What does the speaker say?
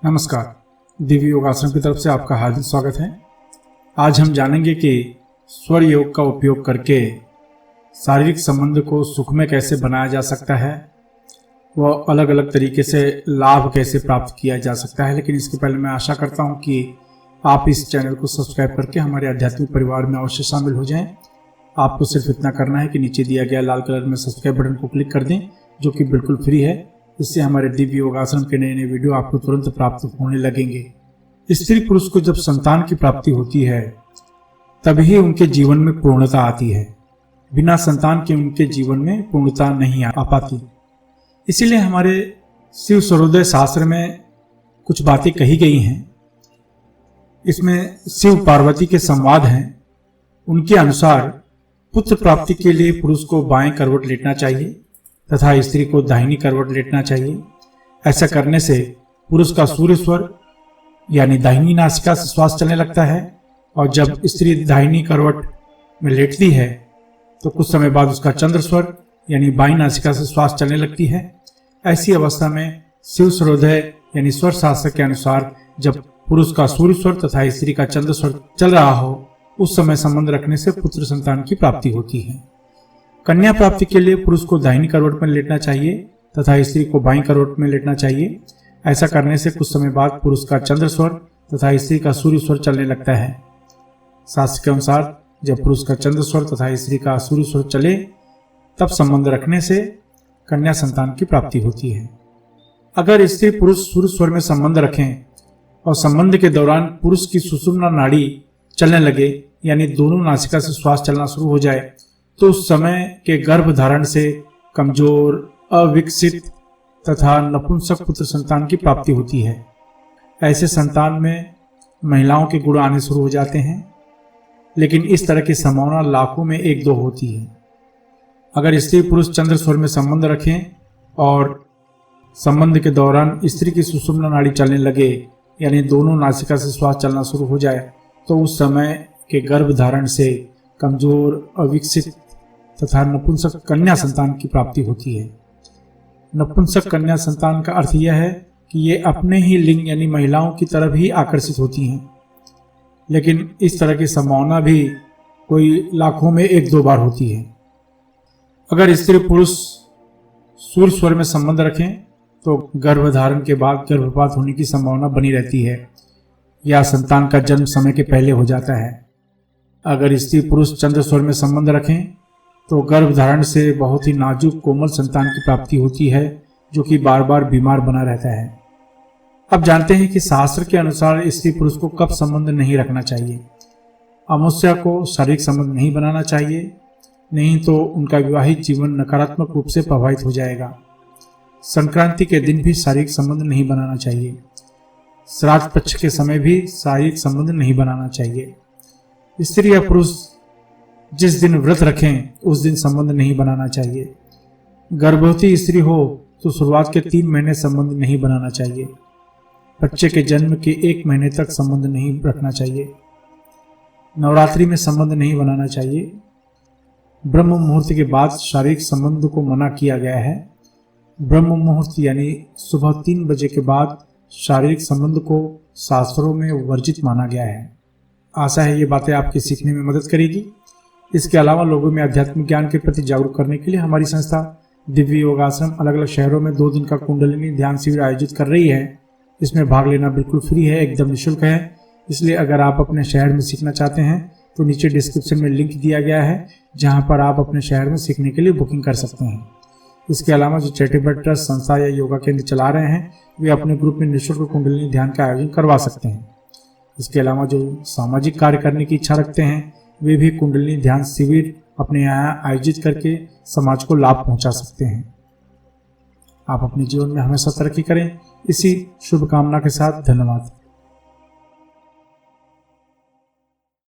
नमस्कार, दिव्य योगासन की तरफ से आपका हार्दिक स्वागत है। आज हम जानेंगे कि स्वर योग का उपयोग करके शारीरिक संबंध को सुखमय कैसे बनाया जा सकता है, वह अलग अलग तरीके से लाभ कैसे प्राप्त किया जा सकता है। लेकिन इसके पहले मैं आशा करता हूं कि आप इस चैनल को सब्सक्राइब करके हमारे आध्यात्मिक परिवार में अवश्य शामिल हो जाएं। आपको सिर्फ इतना करना है कि नीचे दिया गया लाल कलर में सब्सक्राइब बटन को क्लिक कर दें, जो कि बिल्कुल फ्री है। इससे हमारे दिव्य योगासन के नए नए वीडियो आपको तुरंत प्राप्त होने लगेंगे। स्त्री पुरुष को जब संतान की प्राप्ति होती है तभी उनके जीवन में पूर्णता आती है। बिना संतान के उनके जीवन में पूर्णता नहीं आ पाती। इसीलिए हमारे शिव सर्वोदय शास्त्र में कुछ बातें कही गई हैं। इसमें शिव पार्वती के संवाद हैं। उनके अनुसार पुत्र प्राप्ति के लिए पुरुष को बाएं करवट लेटना चाहिए तथा स्त्री को दाहिनी करवट लेटना चाहिए। ऐसा करने से पुरुष का सूर्य स्वर यानी दाहिनी नासिका से श्वास चलने लगता है, और जब स्त्री दाहिनी करवट में लेटती है तो कुछ समय बाद उसका चंद्र स्वर यानी बाईं नासिका से श्वास चलने लगती है। ऐसी अवस्था में शिव सर्वोदय यानी स्वर शास्त्र के अनुसार जब पुरुष का सूर्य स्वर तथा स्त्री का चंद्र स्वर चल रहा हो, उस समय संबंध रखने से पुत्र संतान की प्राप्ति होती है। कन्या प्राप्ति के लिए पुरुष को दाहिनी करवट में लेटना चाहिए तथा स्त्री को बाईं करवट में लेटना चाहिए। ऐसा करने से कुछ समय बाद पुरुष का चंद्र स्वर तथा स्त्री का सूर्य स्वर चलने लगता है। शास्त्र के अनुसार जब पुरुष का चंद्र स्वर तथा स्त्री का सूर्य स्वर चले तब संबंध रखने से कन्या संतान की प्राप्ति होती है। अगर स्त्री पुरुष सूर्य स्वर में संबंध रखें और संबंध के दौरान पुरुष की सुषुम्ना नाड़ी चलने लगे यानी दोनों नासिका से श्वास चलना शुरू हो जाए, तो उस समय के गर्भ धारण से कमजोर, अविकसित तथा नपुंसक पुत्र संतान की प्राप्ति होती है। ऐसे संतान में महिलाओं के गुण आने शुरू हो जाते हैं, लेकिन इस तरह की संभावना लाखों में एक दो होती है। अगर स्त्री पुरुष चंद्र स्वर में संबंध रखें और संबंध के दौरान स्त्री की सुषुम्ना नाड़ी चलने लगे यानी दोनों नासिका से श्वास चलना शुरू हो जाए, तो उस समय के गर्भ धारण से कमजोर, अविकसित तथा नपुंसक कन्या संतान की प्राप्ति होती है। नपुंसक कन्या संतान का अर्थ यह है कि ये अपने ही लिंग यानी महिलाओं की तरफ ही आकर्षित होती हैं, लेकिन इस तरह की संभावना भी कोई लाखों में एक दो बार होती है। अगर स्त्री पुरुष सूर्य स्वर में संबंध रखें तो गर्भधारण के बाद गर्भपात होने की संभावना बनी रहती है या संतान का जन्म समय के पहले हो जाता है। अगर स्त्री पुरुष चंद्र स्वर में संबंध रखें तो गर्भधारण से बहुत ही नाजुक कोमल संतान की प्राप्ति होती है, जो कि बार बार बीमार बना रहता है। अब जानते हैं कि शास्त्र के अनुसार स्त्री पुरुष को कब संबंध नहीं रखना चाहिए। अमावस्या को शारीरिक संबंध नहीं बनाना चाहिए, नहीं तो उनका विवाहित जीवन नकारात्मक रूप से प्रभावित हो जाएगा। संक्रांति के दिन भी शारीरिक संबंध नहीं बनाना चाहिए। श्राद्ध पक्ष के समय भी शारीरिक संबंध नहीं बनाना चाहिए। स्त्री या पुरुष जिस दिन व्रत रखें उस दिन संबंध नहीं बनाना चाहिए। गर्भवती स्त्री हो तो शुरुआत के 3 महीने संबंध नहीं बनाना चाहिए। बच्चे के जन्म के 1 महीने तक संबंध नहीं रखना चाहिए। नवरात्रि में संबंध नहीं बनाना चाहिए। ब्रह्म मुहूर्त के बाद शारीरिक संबंध को मना किया गया है। ब्रह्म मुहूर्त यानी सुबह 3 बजे के बाद शारीरिक संबंध को शास्त्रों में वर्जित माना गया है। आशा है ये बातें आपकी सीखने में मदद करेगी। इसके अलावा लोगों में आध्यात्मिक ज्ञान के प्रति जागरूक करने के लिए हमारी संस्था दिव्य योगाश्रम अलग अलग शहरों में 2 दिन का कुंडलिनी ध्यान शिविर आयोजित कर रही है। इसमें भाग लेना बिल्कुल फ्री है, एकदम निःशुल्क है। इसलिए अगर आप अपने शहर में सीखना चाहते हैं तो नीचे डिस्क्रिप्शन में लिंक दिया गया है, जहां पर आप अपने शहर में सीखने के लिए बुकिंग कर सकते हैं। इसके अलावा जो चैरिटेबल ट्रस्ट, संस्था या योगा केंद्र चला रहे हैं वे अपने ग्रुप में निःशुल्क कुंडलिनी ध्यान का आयोजन करवा सकते हैं। इसके अलावा जो सामाजिक कार्य करने की इच्छा रखते हैं वे भी कुंडलिनी ध्यान शिविर अपने यहाँ आयोजित करके समाज को लाभ पहुंचा सकते हैं। आप अपने जीवन में हमेशा तरक्की करें। इसी शुभकामना के साथ धन्यवाद।